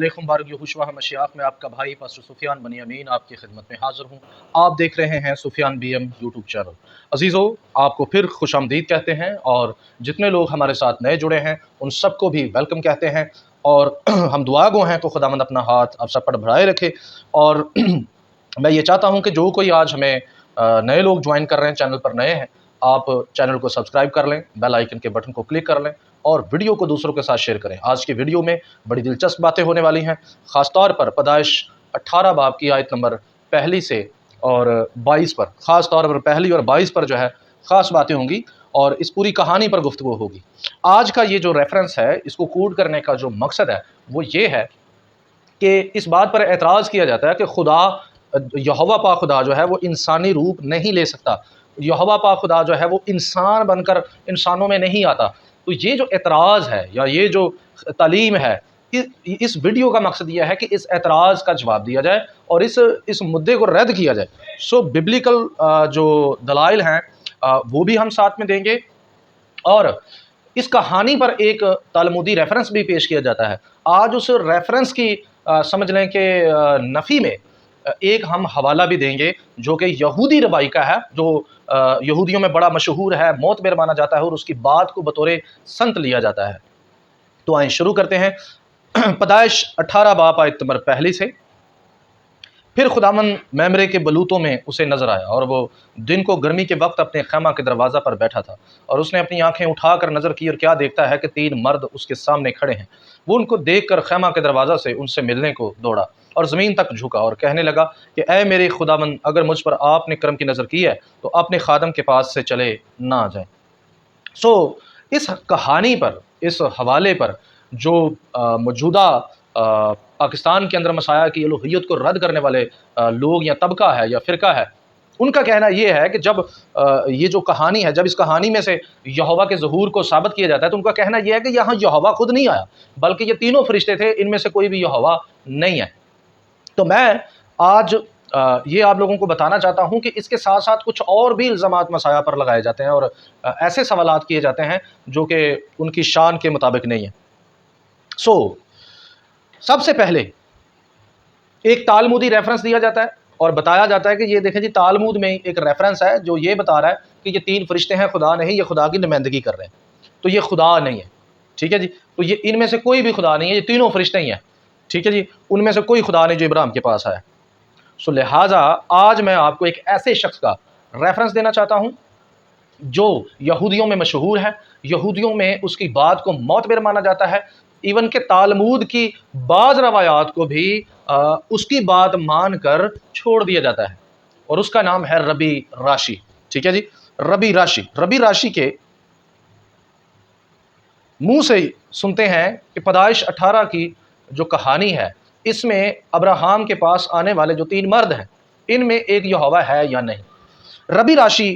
علیکم بارک یہوشوا مشیاخ میں آپ کا بھائی پاسٹر سفیان بنی امین آپ کی خدمت میں حاضر ہوں۔ آپ دیکھ رہے ہیں سفیان بی ایم یوٹیوب چینل۔ عزیزو، آپ کو پھر خوش آمدید کہتے ہیں، اور جتنے لوگ ہمارے ساتھ نئے جڑے ہیں ان سب کو بھی ویلکم کہتے ہیں، اور ہم دعا گو ہیں تو خداوند اپنا ہاتھ آپ سب پر بڑھائے رکھے۔ اور میں یہ چاہتا ہوں کہ جو کوئی آج ہمیں نئے لوگ جوائن کر رہے ہیں، چینل پر نئے ہیں، آپ چینل کو سبسکرائب کر لیں، بیل آئیکن کے بٹن کو کلک کر لیں، اور ویڈیو کو دوسروں کے ساتھ شیئر کریں۔ آج کی ویڈیو میں بڑی دلچسپ باتیں ہونے والی ہیں، خاص طور پر پیدائش 18 باب کی آیت نمبر 1 سے اور 22 پر، خاص طور پر 1 اور 22 پر جو ہے خاص باتیں ہوں گی، اور اس پوری کہانی پر گفتگو ہوگی۔ آج کا یہ جو ریفرنس ہے، اس کو کوٹ کرنے کا جو مقصد ہے وہ یہ ہے کہ اس بات پر اعتراض کیا جاتا ہے کہ خدا یہوہ پاک خدا جو ہے وہ انسانی روپ نہیں لے سکتا، یہوہ پاک خدا جو ہے وہ انسان بن کر انسانوں میں نہیں آتا۔ تو یہ جو اعتراض ہے یا یہ جو تعلیم ہے، اس ویڈیو کا مقصد یہ ہے کہ اس اعتراض کا جواب دیا جائے اور اس مدعے کو رد کیا جائے۔ سو ببلیکل جو دلائل ہیں وہ بھی ہم ساتھ میں دیں گے، اور اس کہانی پر ایک تالمودی ریفرنس بھی پیش کیا جاتا ہے۔ آج اس ریفرنس کی سمجھ لیں کہ نفی میں ایک ہم حوالہ بھی دیں گے جو کہ یہودی روایت کا ہے، جو یہودیوں میں بڑا مشہور ہے، معتبر مانا جاتا ہے، اور اس کی بات کو بطور سنت لیا جاتا ہے۔ تو آئیں شروع کرتے ہیں۔ پیدائش 18 باب آیت نمبر 1 سے۔ پھر خداوند میمرے کے بلوتوں میں اسے نظر آیا، اور وہ دن کو گرمی کے وقت اپنے خیمہ کے دروازہ پر بیٹھا تھا، اور اس نے اپنی آنکھیں اٹھا کر نظر کی، اور کیا دیکھتا ہے کہ 3 مرد اس کے سامنے کھڑے ہیں۔ وہ ان کو دیکھ کر خیمہ کے دروازہ سے ان سے ملنے کو دوڑا، اور زمین تک جھکا اور کہنے لگا کہ اے میرے خداوند، اگر مجھ پر آپ نے کرم کی نظر کی ہے تو اپنے خادم کے پاس سے چلے نہ جائیں۔ سو اس کہانی پر، اس حوالے پر جو موجودہ پاکستان کے اندر مسیح کی الوہیت کو رد کرنے والے لوگ یا طبقہ ہے یا فرقہ ہے، ان کا کہنا یہ ہے کہ جب یہ جو کہانی ہے، جب اس کہانی میں سے یہوہ کے ظہور کو ثابت کیا جاتا ہے، تو ان کا کہنا یہ ہے کہ یہاں یہوہ خود نہیں آیا، بلکہ یہ تینوں فرشتے تھے، ان میں سے کوئی بھی یہوہ نہیں ہے۔ تو میں آج یہ آپ لوگوں کو بتانا چاہتا ہوں کہ اس کے ساتھ ساتھ کچھ اور بھی الزامات مسیح پر لگائے جاتے ہیں، اور ایسے سوالات کیے جاتے ہیں جو کہ ان کی شان کے مطابق نہیں ہیں۔ سو سب سے پہلے ایک تالمودی ریفرنس دیا جاتا ہے، اور بتایا جاتا ہے کہ یہ دیکھیں جی، تالمود میں ایک ریفرنس ہے جو یہ بتا رہا ہے کہ یہ 3 فرشتے ہیں، خدا نہیں، یہ خدا کی نمائندگی کر رہے ہیں، تو یہ خدا نہیں ہے۔ ٹھیک ہے جی، تو یہ ان میں سے کوئی بھی خدا نہیں ہے، یہ تینوں فرشتے ہی ہیں۔ ٹھیک ہے جی، ان میں سے کوئی خدا نہیں جو ابراہیم کے پاس آیا۔ سو لہٰذا آج میں آپ کو ایک ایسے شخص کا ریفرنس دینا چاہتا ہوں جو یہودیوں میں مشہور ہے، یہودیوں میں اس کی بات کو معتبر مانا جاتا ہے، ایون کہ تالمود کی بعض روایات کو بھی اس کی بات مان کر چھوڑ دیا جاتا ہے، اور اس کا نام ہے ربی راشی۔ ٹھیک ہے جی، ربی راشی۔ ربی راشی کے منہ سے سنتے ہیں کہ پیدائش 18 کی جو کہانی ہے، اس میں ابراہام کے پاس آنے والے جو 3 مرد ہیں، ان میں ایک یہوہ ہے یا نہیں۔ ربی راشی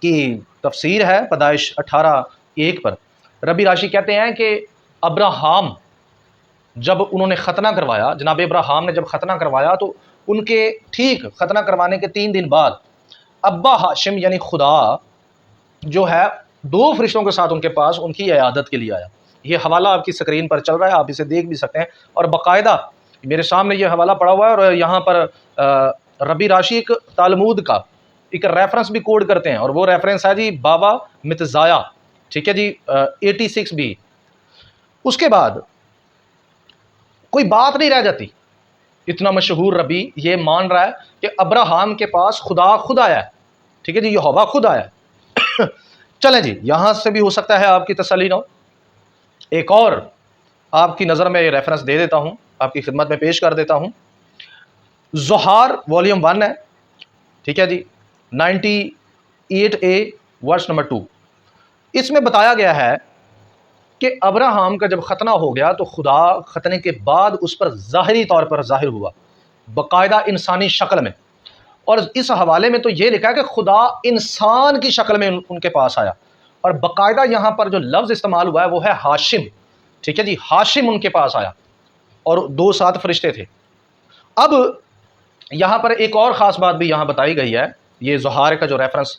کی تفسیر ہے پیدائش 18:1 پر۔ ربی راشی کہتے ہیں کہ ابراہام جب انہوں نے ختنہ کروایا، جناب ابراہام نے جب ختنہ کروایا، تو ان کے ٹھیک ختنہ کروانے کے 3 دن بعد ابا ہاشم یعنی خدا جو ہے 2 فرشتوں کے ساتھ ان کے پاس ان کی عیادت کے لیے آیا۔ یہ حوالہ آپ کی سکرین پر چل رہا ہے، آپ اسے دیکھ بھی سکتے ہیں، اور باقاعدہ میرے سامنے یہ حوالہ پڑا ہوا ہے، اور یہاں پر ربی راشی ایک تالمود کا ایک ریفرنس بھی کوڈ کرتے ہیں، اور وہ ریفرنس ہے جی بابا متزایا۔ ٹھیک ہے جی، 86 بھی۔ اس کے بعد کوئی بات نہیں رہ جاتی، اتنا مشہور ربی یہ مان رہا ہے کہ ابراہام کے پاس خدا خود آیا ہے۔ ٹھیک ہے جی، یہوہ خود آیا ہے۔ چلیں جی، یہاں سے بھی ہو سکتا ہے آپ کی تسلی نہ ہو۔ ایک اور آپ کی نظر میں یہ ریفرنس دے دیتا ہوں، آپ کی خدمت میں پیش کر دیتا ہوں۔ زہار والیوم 1 ہے، ٹھیک ہے جی، 98A ورس نمبر 2۔ اس میں بتایا گیا ہے کہ ابراہام کا جب ختنہ ہو گیا تو خدا ختنے کے بعد اس پر ظاہری طور پر ظاہر ہوا، باقاعدہ انسانی شکل میں، اور اس حوالے میں تو یہ لکھا ہے کہ خدا انسان کی شکل میں ان کے پاس آیا، اور باقاعدہ یہاں پر جو لفظ استعمال ہوا ہے وہ ہے ہاشم۔ ٹھیک ہے جی، ہاشم ان کے پاس آیا، اور 2 ساتھ فرشتے تھے۔ اب یہاں پر ایک اور خاص بات بھی یہاں بتائی گئی ہے، یہ زہار کا جو ریفرنس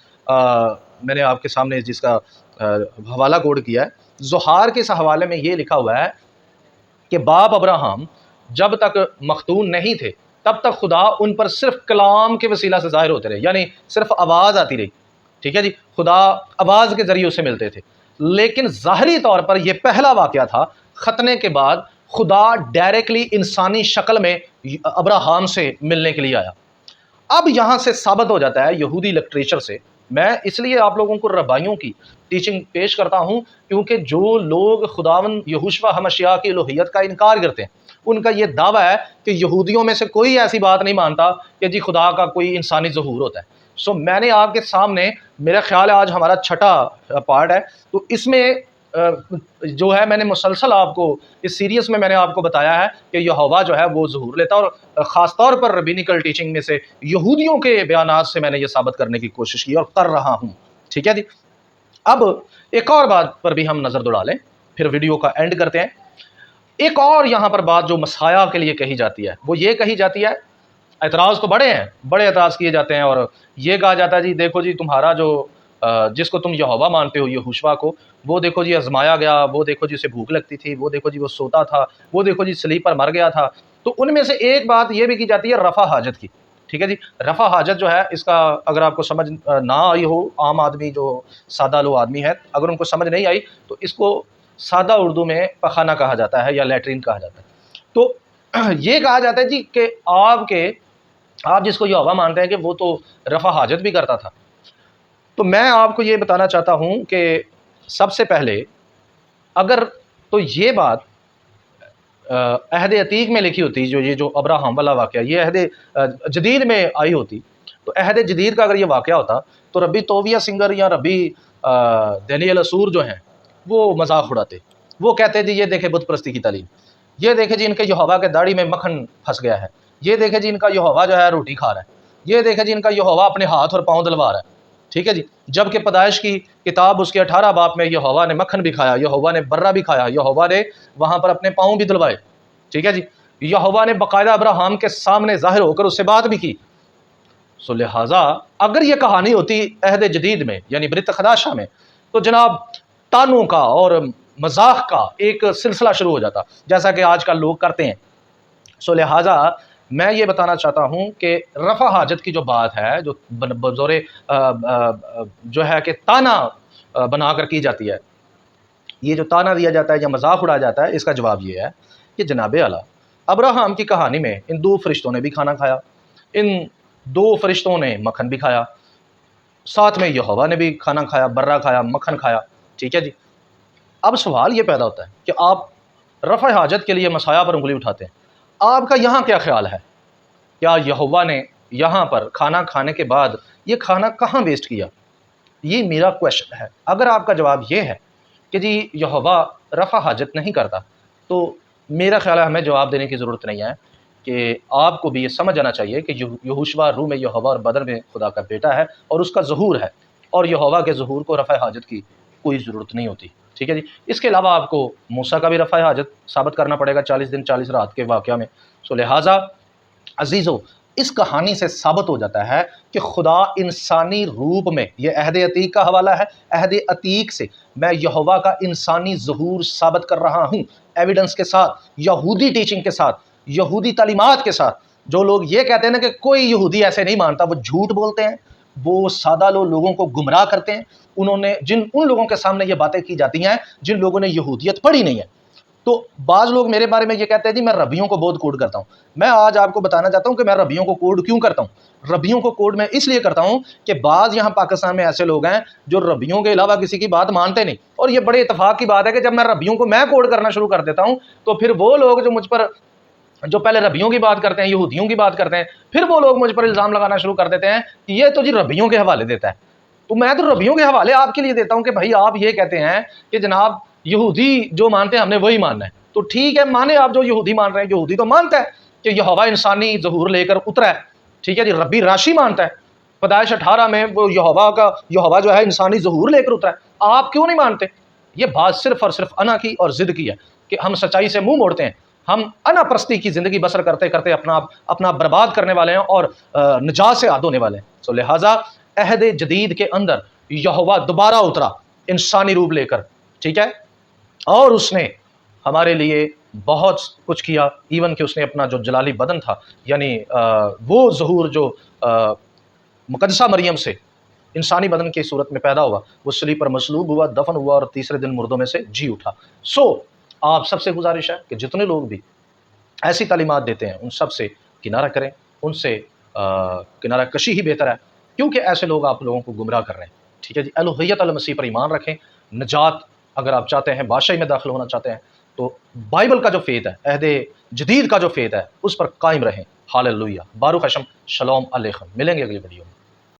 میں نے آپ کے سامنے جس کا حوالہ کوڈ کیا ہے، زہار کے اس حوالے میں یہ لکھا ہوا ہے کہ باپ ابراہم جب تک مختون نہیں تھے تب تک خدا ان پر صرف کلام کے وسیلہ سے ظاہر ہوتے رہے، یعنی صرف آواز آتی رہی، ٹھیک ہے جی، خدا آواز کے ذریعے اسے ملتے تھے۔ لیکن ظاہری طور پر یہ پہلا واقعہ تھا ختنے کے بعد خدا ڈائریکٹلی انسانی شکل میں ابراہم سے ملنے کے لیے آیا۔ اب یہاں سے ثابت ہو جاتا ہے یہودی لٹریچر سے، میں اس لیے آپ لوگوں کو ربائیوں کی ٹیچنگ پیش کرتا ہوں کیونکہ جو لوگ خداوند یہوشوا ہمشیاہ کی الوہیت کا انکار کرتے ہیں ان کا یہ دعویٰ ہے کہ یہودیوں میں سے کوئی ایسی بات نہیں مانتا کہ جی خدا کا کوئی انسانی ظہور ہوتا ہے۔ سو میں نے آپ کے سامنے، میرا خیال ہے آج ہمارا چھٹا پارٹ ہے، تو اس میں جو ہے میں نے مسلسل آپ کو اس سیریز میں نے آپ کو بتایا ہے کہ یہوہ جو ہے وہ ظہور لیتا ہے، اور خاص طور پر ربینیکل ٹیچنگ میں سے یہودیوں کے بیانات سے میں نے یہ ثابت کرنے کی کوشش کی اور کر رہا ہوں، ٹھیک ہے جی۔ اب ایک اور بات پر بھی ہم نظر دوڑا لیں، پھر ویڈیو کا اینڈ کرتے ہیں۔ ایک اور یہاں پر بات جو مسیحا کے لیے کہی جاتی ہے وہ یہ کہی جاتی ہے، اعتراض تو بڑے ہیں، بڑے اعتراض کیے جاتے ہیں، اور یہ کہا جاتا ہے جی دیکھو جی تمہارا جو جس کو تم یہوہ مانتے ہو یہوشوا کو، وہ دیکھو جی آزمایا گیا، وہ دیکھو جی اسے بھوک لگتی تھی، وہ دیکھو جی وہ سوتا تھا، وہ دیکھو جی صلیب پر مر گیا تھا۔ تو ان میں سے ایک بات یہ بھی کی جاتی ہے رفع حاجت کی، ٹھیک ہے جی۔ رفع حاجت جو ہے اس کا اگر آپ کو سمجھ نہ آئی ہو، عام آدمی جو سادہ لو آدمی ہے اگر ان کو سمجھ نہیں آئی تو اس کو سادہ اردو میں پخانہ کہا جاتا ہے یا لیٹرین کہا جاتا ہے۔ تو یہ کہا جاتا ہے جی کہ آپ جس کو یہوہ مانتے ہیں کہ وہ تو رفع حاجت بھی کرتا تھا۔ تو میں آپ کو یہ بتانا چاہتا ہوں کہ سب سے پہلے اگر تو یہ بات عہد عتیق میں لکھی ہوتی، جو ابراہم والا واقعہ یہ عہد جدید میں آئی ہوتی، تو عہد جدید کا اگر یہ واقعہ ہوتا تو ربی توبیہ سنگر یا ربی دانیل اسور جو ہیں وہ مذاق اڑاتے، وہ کہتے جی یہ دیکھیں بت پرستی کی تعلیم، یہ دیکھیں جی ان کے یہوہ کے داڑھی میں مکھن پھنس گیا ہے، یہ دیکھیں جی ان کا یہوہ جو ہے روٹی کھا رہا ہے، یہ دیکھیں جی ان کا یہوہ اپنے ہاتھ اور پاؤں دلوا رہا ہے، ٹھیک ہے جی۔ جب کہ پیدائش کی کتاب اس کے 18 باب میں یہوہ نے مکھن بھی کھایا، یہوہ نے برہ بھی کھایا، یہوہ نے وہاں پر اپنے پاؤں بھی دلوائے، ٹھیک ہے جی۔ یہوہ نے باقاعدہ ابراہم کے سامنے ظاہر ہو کر اس سے بات بھی کی۔ سو لہٰذا اگر یہ کہانی ہوتی عہد جدید میں یعنی برت خداشہ میں تو جناب تانوں کا اور مذاق کا ایک سلسلہ شروع ہو جاتا جیسا کہ آج کل لوگ کرتے ہیں۔ سو لہٰذا میں یہ بتانا چاہتا ہوں کہ رفع حاجت کی جو بات ہے جو بزور جو ہے کہ تانا بنا کر کی جاتی ہے، یہ جو تانا دیا جاتا ہے یا مذاق اڑایا جاتا ہے، اس کا جواب یہ ہے کہ جناب اعلیٰ ابراہم کی کہانی میں ان 2 فرشتوں نے بھی کھانا کھایا، ان 2 فرشتوں نے مکھن بھی کھایا، ساتھ میں یہوہ نے بھی کھانا کھایا، برہ کھایا، مکھن کھایا، ٹھیک ہے جی۔ اب سوال یہ پیدا ہوتا ہے کہ آپ رفع حاجت کے لیے مسیحا پر انگلی اٹھاتے ہیں، آپ کا یہاں کیا خیال ہے؟ کیا یہوہ نے یہاں پر کھانا کھانے کے بعد یہ کھانا کہاں ویسٹ کیا؟ یہ میرا کویشچن ہے۔ اگر آپ کا جواب یہ ہے کہ جی یہوہ رفع حاجت نہیں کرتا تو میرا خیال ہے ہمیں جواب دینے کی ضرورت نہیں ہے کہ آپ کو بھی یہ سمجھ آنا چاہیے کہ یہوشوا روح میں یہوہ اور بدن میں خدا کا بیٹا ہے اور اس کا ظہور ہے، اور یہوہ کے ظہور کو رفع حاجت کی کوئی ضرورت نہیں ہوتی، ٹھیک ہے جی۔ اس کے علاوہ آپ کو موسیٰ کا بھی رفع حاجت ثابت کرنا پڑے گا 40 دن 40 رات کے واقعہ میں۔ سو لہٰذا عزیزو اس کہانی سے ثابت ہو جاتا ہے کہ خدا انسانی روپ میں، یہ عہد عتیق کا حوالہ ہے، عہد عتیق سے میں یہوہ کا انسانی ظہور ثابت کر رہا ہوں ایویڈنس کے ساتھ، یہودی ٹیچنگ کے ساتھ، یہودی تعلیمات کے ساتھ۔ جو لوگ یہ کہتے ہیں نا کہ کوئی یہودی ایسے نہیں مانتا، وہ جھوٹ بولتے ہیں، وہ سادہ لوگوں کو گمراہ کرتے ہیں۔ ان لوگوں کے سامنے یہ باتیں کی جاتی ہیں جن لوگوں نے یہودیت پڑھی نہیں ہے۔ تو بعض لوگ میرے بارے میں یہ کہتے ہیں جی میں ربیوں کو بہت کوڈ کرتا ہوں۔ میں آج آپ کو بتانا چاہتا ہوں کہ میں ربیوں کو کوڈ کیوں کرتا ہوں۔ ربیوں کو کوڈ میں اس لیے کرتا ہوں کہ بعض یہاں پاکستان میں ایسے لوگ ہیں جو ربیوں کے علاوہ کسی کی بات مانتے نہیں، اور یہ بڑے اتفاق کی بات ہے کہ جب میں ربیوں کو میں کوڈ کرنا شروع کر دیتا ہوں تو پھر وہ لوگ جو مجھ پر جو پہلے ربیوں کی بات کرتے ہیں، یہودیوں کی بات کرتے ہیں، پھر وہ لوگ مجھ پر الزام لگانا شروع کر دیتے ہیں کہ یہ تو جی ربیوں کے حوالے دیتا ہے۔ تو میں تو ربیوں کے حوالے آپ کے لیے دیتا ہوں کہ بھائی آپ یہ کہتے ہیں کہ جناب یہودی جو مانتے ہیں ہم نے وہی ماننا ہے، تو ٹھیک ہے مانے آپ جو یہودی مان رہے ہیں۔ یہودی تو مانتا ہے کہ یہوہ انسانی ظہور لے کر اترا ہے، ٹھیک ہے جی۔ ربی راشی مانتا ہے پیدائش 18 میں وہ یہوہ جو ہے انسانی ظہور لے کر اترا ہے۔ آپ کیوں نہیں مانتے؟ یہ بات صرف اور صرف انا کی اور ضد کی ہے کہ ہم سچائی سے منہ موڑتے ہیں، ہم انا پرستی کی زندگی بسر کرتے کرتے اپنا برباد کرنے والے ہیں اور نجات سے عاد ہونے والے ہیں۔ سو لہٰذا عہد جدید کے اندر یہوہ دوبارہ اترا انسانی روپ لے کر، ٹھیک ہے، اور اس نے ہمارے لیے بہت کچھ کیا، ایون کہ اس نے اپنا جو جلالی بدن تھا، یعنی وہ ظہور جو مقدسہ مریم سے انسانی بدن کی صورت میں پیدا ہوا، وہ صلیب پر مصلوب ہوا، دفن ہوا اور تیسرے دن مردوں میں سے جی اٹھا۔ سو آپ سب سے گزارش ہے کہ جتنے لوگ بھی ایسی تعلیمات دیتے ہیں ان سب سے کنارہ کریں، ان سے کنارہ کشی ہی بہتر ہے، کیونکہ ایسے لوگ آپ لوگوں کو گمراہ کر رہے ہیں۔ ٹھیک ہے جی، الوہیت المسیح پر ایمان رکھیں، نجات اگر آپ چاہتے ہیں، بادشاہی میں داخل ہونا چاہتے ہیں، تو بائبل کا جو فیت ہے، عہد جدید کا جو فیت ہے، اس پر قائم رہیں۔ ہاللویہ، بارو خشم، شلوم علیکم، ملیں گے اگلی ویڈیو میں۔